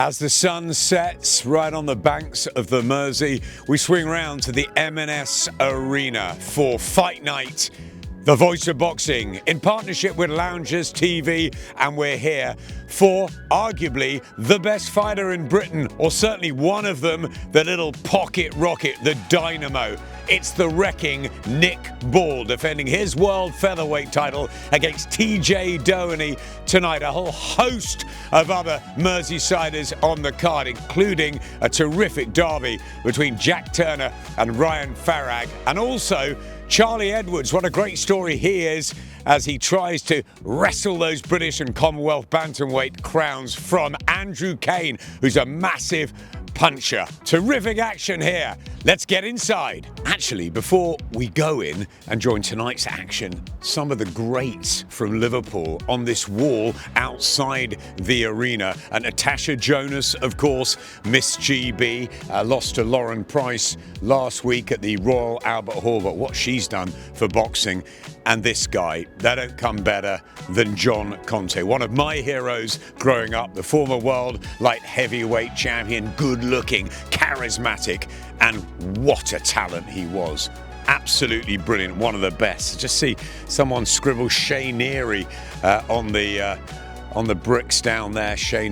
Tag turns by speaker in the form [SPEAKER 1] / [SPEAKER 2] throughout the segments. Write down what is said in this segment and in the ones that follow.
[SPEAKER 1] As the sun sets right on the banks of the Mersey, we swing round to the M&S Arena for Fight Night, the voice of boxing, in partnership with Loungers TV, and we're here for arguably the best fighter in Britain, or certainly one of them, the little pocket rocket, the dynamo. It's the wrecking Nick Ball defending his world featherweight title against TJ DOHENY tonight. A whole host of other Merseysiders on the card, including a terrific derby between Jack Turner and Ryan Farag, and also Charlie Edwards. What a great story he is as he tries to wrestle those British and Commonwealth bantamweight crowns from Andrew Kane, who's a massive puncher. Terrific action here. Let's get inside. Actually, before we go in and join tonight's action, some of the greats from Liverpool on this wall outside the arena. And Natasha Jonas, of course, Miss GB, lost to Lauren Price last week at the Royal Albert Hall, but what she's done for boxing. And this guy, they don't come better than John Conte, one of my heroes growing up, the former world light heavyweight champion, good-looking, charismatic, and what a talent he was. Absolutely brilliant, one of the best. Just see someone scribble Shane on the bricks down there. Shane,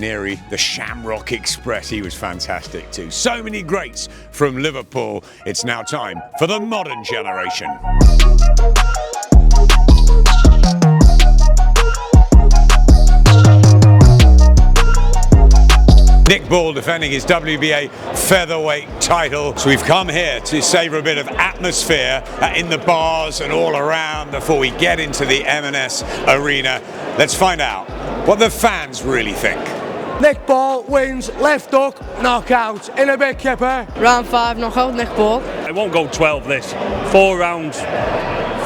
[SPEAKER 1] the Shamrock Express, he was fantastic too. So many greats from Liverpool. It's now time for the modern generation. Nick Ball defending his WBA featherweight title. So we've come here to savour a bit of atmosphere in the bars and all around before we get into the M&S Arena. Let's find out what the fans really think.
[SPEAKER 2] Nick Ball wins, left hook, knockout, in a big kipper.
[SPEAKER 3] Round 5 knockout, Nick Ball.
[SPEAKER 4] It won't go 12 this. 4 rounds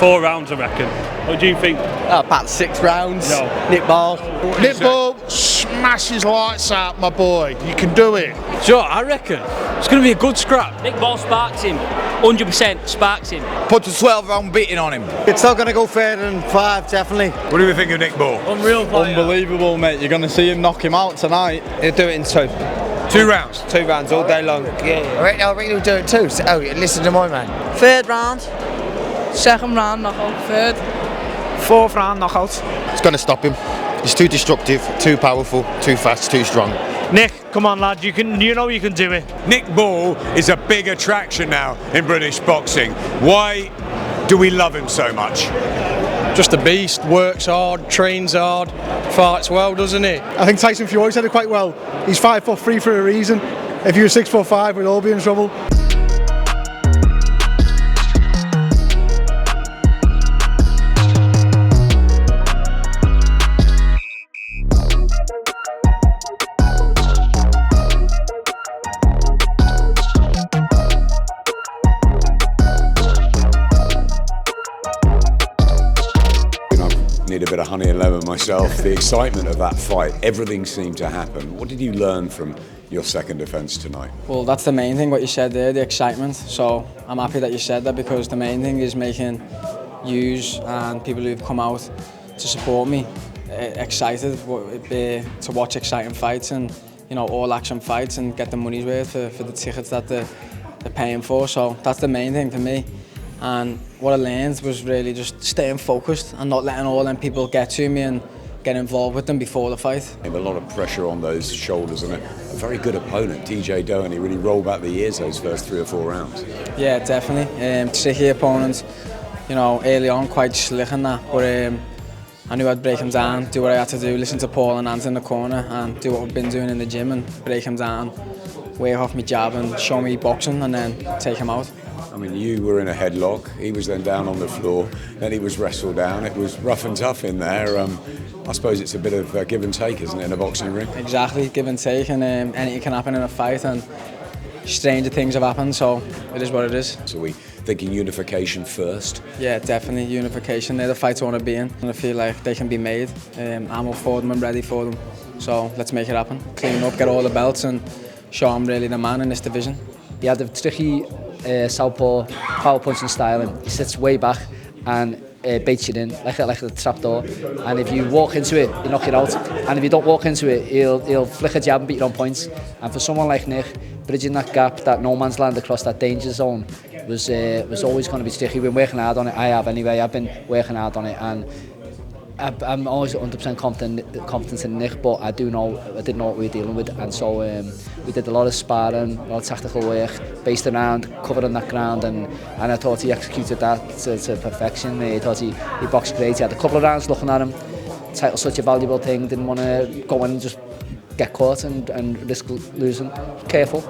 [SPEAKER 4] I reckon. What do you think?
[SPEAKER 2] About 6 rounds.
[SPEAKER 4] No.
[SPEAKER 2] Nick Ball.
[SPEAKER 5] Nick Ball smashes lights out, my boy. You can do it.
[SPEAKER 2] Sure, I reckon it's going to be a good scrap.
[SPEAKER 6] Nick Ball sparks him, 100% sparks him.
[SPEAKER 7] Put a 12-round beating on him.
[SPEAKER 2] It's not going to go further than 5, definitely.
[SPEAKER 1] What do we think of Nick Ball?
[SPEAKER 2] Unreal player.
[SPEAKER 8] Unbelievable, mate. You're going to see him knock him out tonight.
[SPEAKER 2] He'll do it in 2.
[SPEAKER 1] 2 rounds?
[SPEAKER 2] 2 rounds all day long. Yeah.
[SPEAKER 5] I reckon he'll do it too. Oh, listen to my man.
[SPEAKER 3] 3rd round. 2nd round knockout. 3rd.
[SPEAKER 2] 4th round knockout.
[SPEAKER 7] It's going to stop him. He's too destructive, too powerful, too fast, too strong.
[SPEAKER 2] Nick, come on, lad. You know you can do it.
[SPEAKER 1] Nick Ball is a big attraction now in British boxing. Why do we love him so much?
[SPEAKER 8] Just a beast, works hard, trains hard, fights well, doesn't he?
[SPEAKER 9] I think Tyson Fury said it quite well. He's 5'3" for a reason. If you were 6'5", we'd all be in trouble.
[SPEAKER 1] Need a bit of honey and lemon myself. The excitement of that fight, everything seemed to happen. What did you learn from your second defence tonight?
[SPEAKER 10] Well, that's the main thing, what you said there, the excitement. So I'm happy that you said that, because the main thing is making yous and people who've come out to support me excited to watch exciting fights and, you know, all action fights, and get the money's worth for the tickets that they're paying for. So that's the main thing for me. And what I learned was really just staying focused and not letting all them people get to me and get involved with them before the fight.
[SPEAKER 1] A lot of pressure on those shoulders, and a very good opponent, TJ DOHENY, really rolled back the years those first 3 or 4 rounds.
[SPEAKER 10] Yeah, definitely. Tricky opponent, you know, early on quite slick and that, but I knew I'd break him down, do what I had to do, listen to Paul and Ant in the corner, and do what we've been doing in the gym and break him down, wear off my jab and show me boxing, and then take him out.
[SPEAKER 1] I mean, you were in a headlock, he was then down on the floor, then he was wrestled down. It was rough and tough in there. I suppose it's a bit of give and take, isn't it, in a boxing ring?
[SPEAKER 10] Exactly, give and take, and anything can happen in a fight, and stranger things have happened, so it is what it is.
[SPEAKER 1] So we thinking unification first?
[SPEAKER 10] Yeah, definitely unification. They're the fights I want to be in, and I feel like they can be made. I'm up for them, I'm ready for them, so let's make it happen. Clean up, get all the belts, and show I'm really the man in this division.
[SPEAKER 6] He had a tricky southpaw power punching style, and he sits way back, and baits you in like a trapdoor, and if you walk into it, you knock it out, and if you don't walk into it, he'll flick a jab and beat you on points. And for someone like Nick, bridging that gap, that no man's land across that danger zone was always going to be tricky. We've been working hard on it. I have anyway. I've been working hard on it, and I'm always 100% confident in Nick, but I didn't know what we were dealing with, and so we did a lot of sparring, a lot of tactical work based around covering that ground, and I thought he executed that to perfection. I thought he boxed great. He had a couple of rounds looking at him. Title's such a valuable thing. Didn't want to go in and just get caught and risk losing. Careful.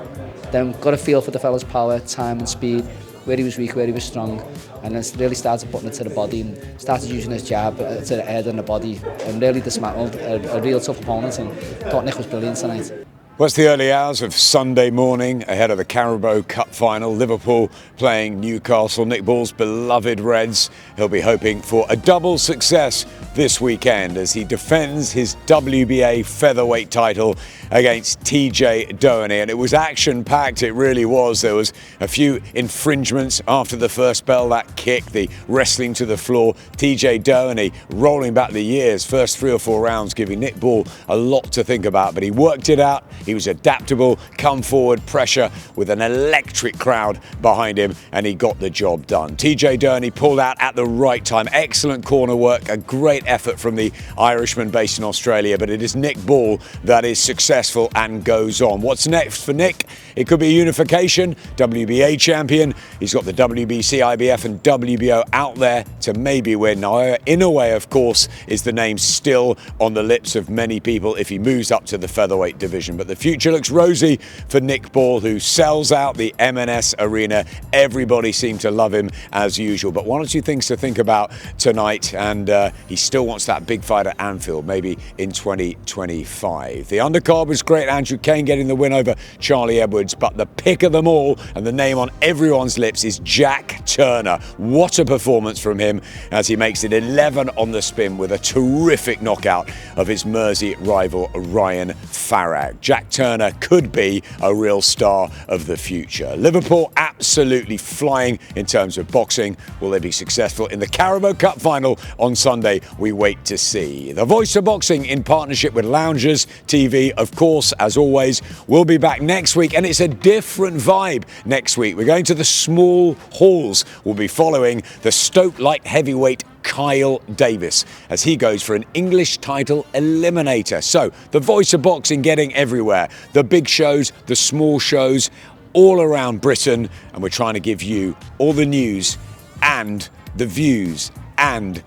[SPEAKER 6] Then got a feel for the fella's power, time and speed, where he was weak, where he was strong, and then really started putting it to the body and started using his jab to the head and the body, and really dismantled a real tough opponent, and thought Nick was brilliant tonight.
[SPEAKER 1] Well, it's the early hours of Sunday morning ahead of the Carabao Cup final. Liverpool playing Newcastle, Nick Ball's beloved Reds. He'll be hoping for a double success this weekend as he defends his WBA featherweight title against TJ DOHENY. And it was action-packed, it really was. There was a few infringements after the first bell, that kick, the wrestling to the floor. TJ DOHENY rolling back the years, first 3 or 4 rounds, giving Nick Ball a lot to think about. But he worked it out. He was adaptable, come forward, pressure with an electric crowd behind him, and he got the job done. TJ DOHENY pulled out at the right time. Excellent corner work, a great effort from the Irishman based in Australia, but it is Nick Ball that is successful and goes on. What's next for Nick? It could be unification, WBA champion. He's got the WBC, IBF and WBO out there to maybe win. Now, Inoue, of course, is the name still on the lips of many people if he moves up to the featherweight division. But the future looks rosy for Nick Ball, who sells out the M&S Arena. Everybody seemed to love him as usual. But 1 or 2 things to think about tonight, and he still wants that big fight at Anfield, maybe in 2025. The undercard was great. Andrew Kane getting the win over Charlie Edwards, but the pick of them all, and the name on everyone's lips, is Jack Turner. What a performance from him as he makes it 11 on the spin with a terrific knockout of his Mersey rival Ryan Farag. Jack Turner could be a real star of the future. Liverpool absolutely flying in terms of boxing. Will they be successful in the Carabao Cup final on Sunday? We wait to see. The Voice of Boxing in partnership with Loungers TV, of course, as always, will be back next week, and it's a different vibe next week. We're going to the small halls. We'll be following the Stoke light heavyweight Kyle Davis as he goes for an English title eliminator. So the Voice of Boxing getting everywhere. The big shows, the small shows, all around Britain, and we're trying to give you all the news and the views and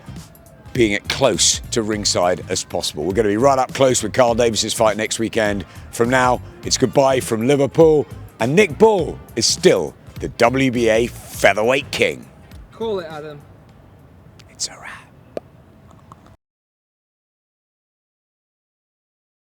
[SPEAKER 1] being it close to ringside as possible. We're going to be right up close with Carl Davis's fight next weekend. From now, it's goodbye from Liverpool, and Nick Ball is still the WBA featherweight king.
[SPEAKER 3] Call it, Adam.
[SPEAKER 1] It's a wrap.